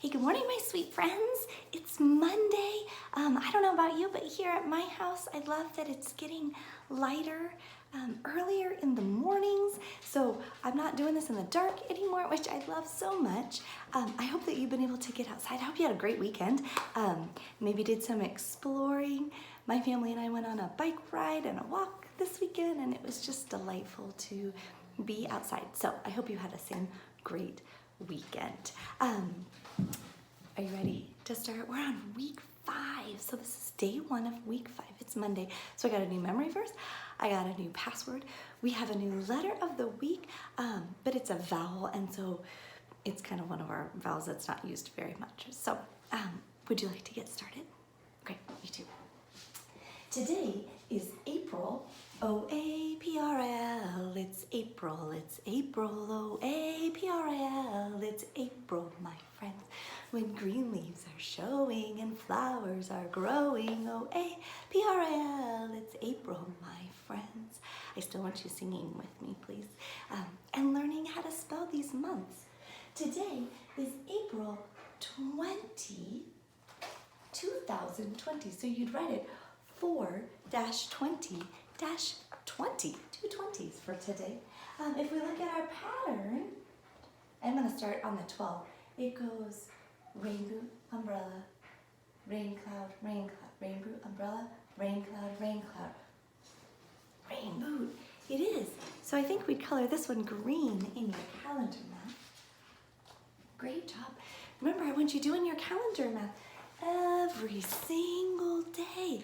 Hey, good morning, my sweet friends. It's Monday. I don't know about you, but here at my house, I love that it's getting lighter earlier in the mornings. So I'm not doing this in the dark anymore, which I love so much. I hope that you've been able to get outside. I hope you had a great weekend. Maybe did some exploring. My family and I went on a bike ride and a walk this weekend, and it was just delightful to be outside. So I hope you had the same great weekend. Are you ready to start? We're on week 5. So this is day 1 of week 5. It's Monday. So I got a new memory verse. I got a new password. We have a new letter of the week, but it's a vowel. And so it's kind of one of our vowels that's not used very much. So would you like to get started? Great, me too. Today is April, O-A-P-R-L, it's April, O-A-P-R-L, it's April, my friends, when green leaves are showing and flowers are growing, O-A-P-R-L, it's April, my friends. I still want you singing with me, please, and learning how to spell these months. Today is April 2020, so you'd write it 4-20-20, 2 20s for today. If we look at our pattern, I'm going to start on the 12. It goes rain boot, umbrella, rain cloud, rain cloud, rain boot, umbrella, rain cloud, rain cloud, rain boot. It is. So I think we'd color this one green in your calendar math. Great job. Remember, I want you doing your calendar math every single day.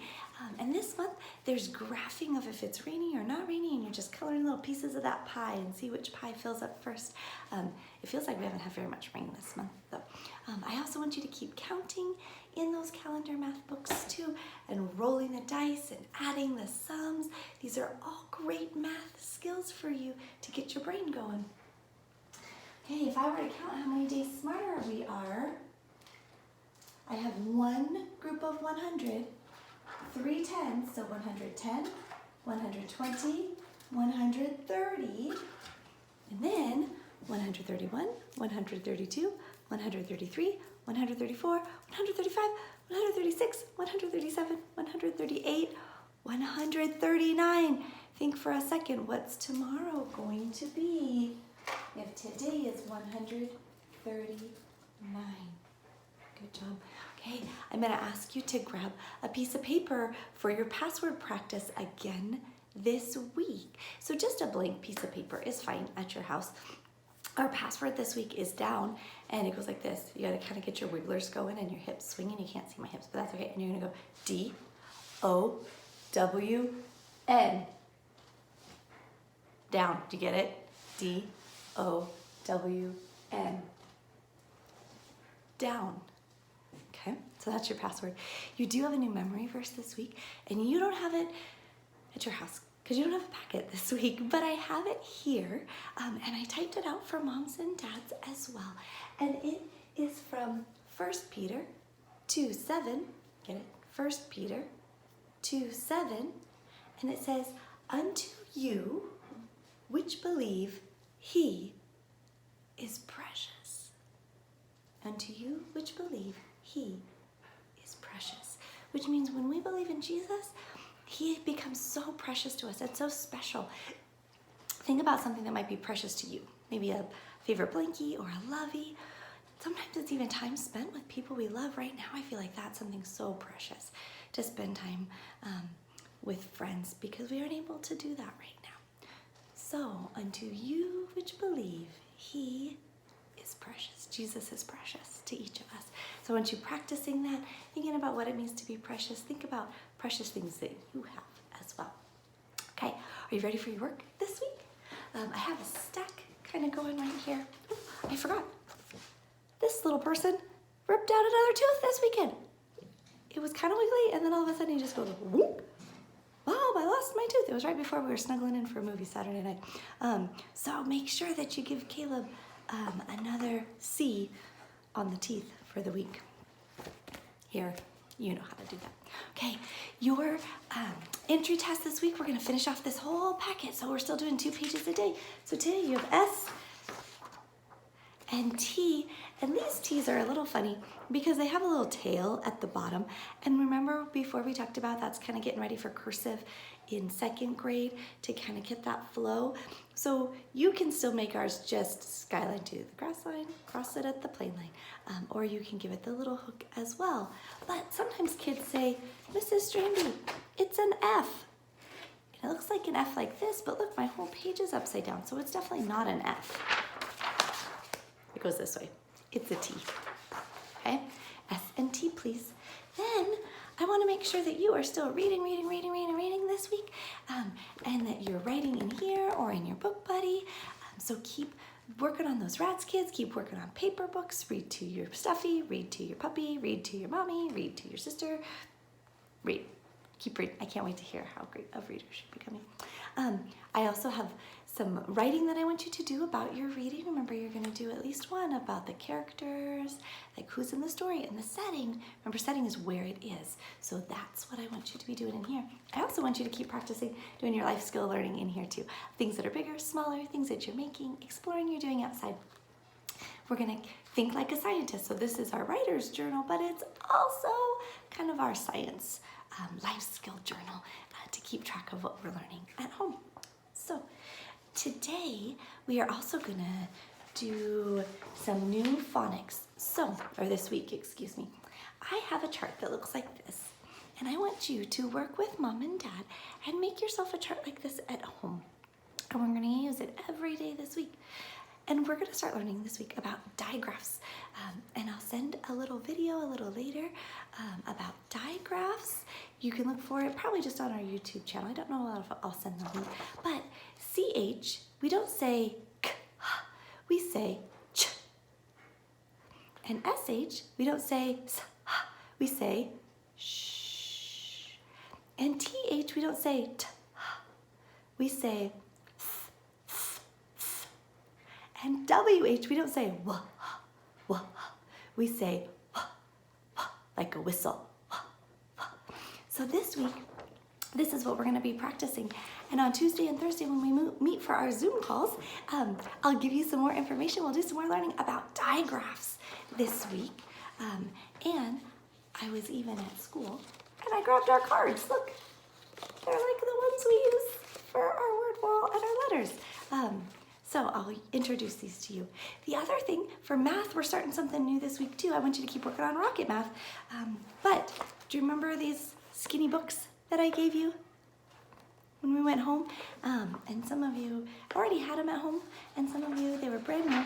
And this month, there's graphing of if it's raining or not raining, and you're just coloring little pieces of that pie and see which pie fills up first. It feels like we haven't had very much rain this month, though. I also want you to keep counting in those calendar math books, too, and rolling the dice and adding the sums. These are all great math skills for you to get your brain going. Okay, if I were to count how many days smarter we are, I have one group of 100, 3 tens, so 110, 120, 130, and then 131, 132, 133, 134, 135, 136, 137, 138, 139. Think for a second, what's tomorrow going to be? If today is 139. Good job. Okay, I'm going to ask you to grab a piece of paper for your password practice again this week. So just a blank piece of paper is fine at your house. Our password this week is down, and it goes like this. You got to kind of get your wigglers going and your hips swinging. You can't see my hips, but that's okay. And you're going to go D-O-W-N. Down. Do you get it? D-O-W-N. Down. Okay, so that's your password. You do have a new memory verse this week, and you don't have it at your house because you don't have a packet this week, but I have it here, and I typed it out for moms and dads as well. And it is from 1 Peter 2:7. Get it? 1 Peter 2:7, and it says, "Unto you which believe, he is precious." Unto you which believe, he is precious. Which means when we believe in Jesus, he becomes so precious to us. It's so special. Think about something that might be precious to you. Maybe a favorite blankie or a lovey. Sometimes it's even time spent with people we love. Right now, I feel like that's something so precious, to spend time with friends, because we aren't able to do that right now. So, unto you which believe, he is precious. Jesus is precious to each of us. So I want you practicing that, thinking about what it means to be precious. Think about precious things that you have as well. Okay, are you ready for your work this week? I have a stack kind of going right here. Ooh, I forgot. This little person ripped out another tooth this weekend. It was kind of wiggly, and then all of a sudden he just goes, whoop. Wow, I lost my tooth. It was right before we were snuggling in for a movie Saturday night. So make sure that you give Caleb another C on the teeth for the week. Here, you know how to do that. Okay, your entry test this week, we're going to finish off this whole packet. So we're still doing 2 pages a day. So today you have S and T, And these T's are a little funny because they have a little tail at the bottom. And remember before we talked about that's kind of getting ready for cursive in 2nd grade to kind of get that flow. So you can still make ours just skyline to the grass line, cross it at the plane line, or you can give it the little hook as well. But sometimes kids say, Mrs. Stranby, it's an F. And it looks like an F like this, but look, my whole page is upside down, so it's definitely not an F. It goes this way. It's a T. Okay? S and T, please. Then I want to make sure that you are still reading this week, and that you're writing in here or in your book buddy. So keep working on those rats, kids. Keep working on paper books. Read to your stuffy, read to your puppy, read to your mommy, read to your sister. Read. Keep reading. I can't wait to hear how great of readers you're becoming. I also have some writing that I want you to do about your reading. Remember, you're going to do at least one about the characters, like who's in the story, and the setting. Remember, setting is where it is. So that's what I want you to be doing in here. I also want you to keep practicing doing your life skill learning in here too. Things that are bigger, smaller, things that you're making, exploring, you're doing outside. We're going to think like a scientist. So this is our writer's journal, but it's also kind of our science life skill journal to keep track of what we're learning at home. So today we are also going to do some new phonics. Or this week, excuse me. I have a chart that looks like this, and I want you to work with mom and dad and make yourself a chart like this at home. And we're going to use it every day this week. And we're going to start learning this week about digraphs. And I'll send a little video a little later about digraphs. You can look for it probably just on our YouTube channel. I don't know if I'll send the link. But CH, we don't say K, we say Ch. And SH, we don't say S, we say Sh. And TH, we don't say T, we say. And WH, we don't say wah, wah. We say wah, wah, like a whistle. Wah, wah. So this week, this is what we're going to be practicing. And on Tuesday and Thursday when we meet for our Zoom calls, I'll give you some more information. We'll do some more learning about digraphs this week. And I was even at school, and I grabbed our cards. Look, they're like the ones we use for our word wall and our letters. So I'll introduce these to you. The other thing, for math, we're starting something new this week too. I want you to keep working on rocket math. But do you remember these skinny books that I gave you when we went home? And some of you already had them at home, and some of you, they were brand new.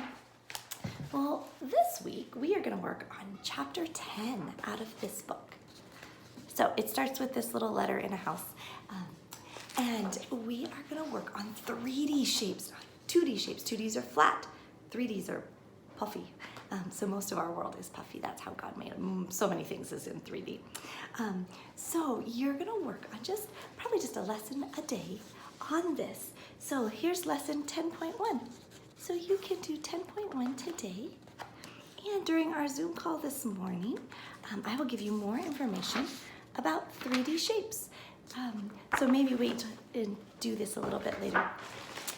Well, this week, we are gonna work on chapter 10 out of this book. So it starts with this little letter in a house. And we are gonna work on 3D shapes, not 2D shapes. 2Ds are flat, 3Ds are puffy. So most of our world is puffy. That's how God made it. So many things is in 3D. So you're gonna work on probably just a lesson a day on this. So here's lesson 10.1. So you can do 10.1 today. And during our Zoom call this morning, I will give you more information about 3D shapes. So maybe wait and do this a little bit later.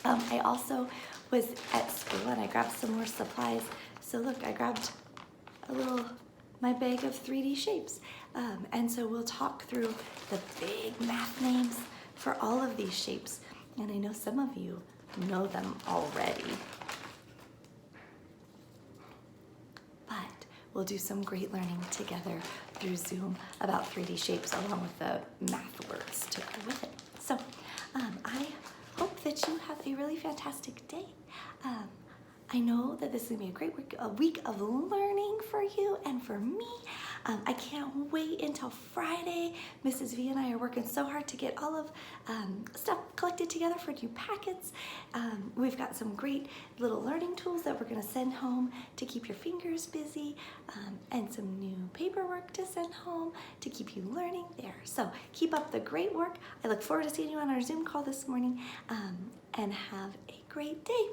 I also was at school and I grabbed some more supplies. So look, I grabbed my bag of 3D shapes. And so we'll talk through the big math names for all of these shapes. And I know some of you know them already. But we'll do some great learning together through Zoom about 3D shapes along with the math words to go with it. So I hope that you have a really fantastic day. I know that this is gonna be a great week of learning for you and for me. I can't wait until Friday. Mrs. V and I are working so hard to get all of stuff collected together for new packets. We've got some great little learning tools that we're gonna send home to keep your fingers busy, and some new paperwork to send home to keep you learning there. So keep up the great work. I look forward to seeing you on our Zoom call this morning, and have a great day.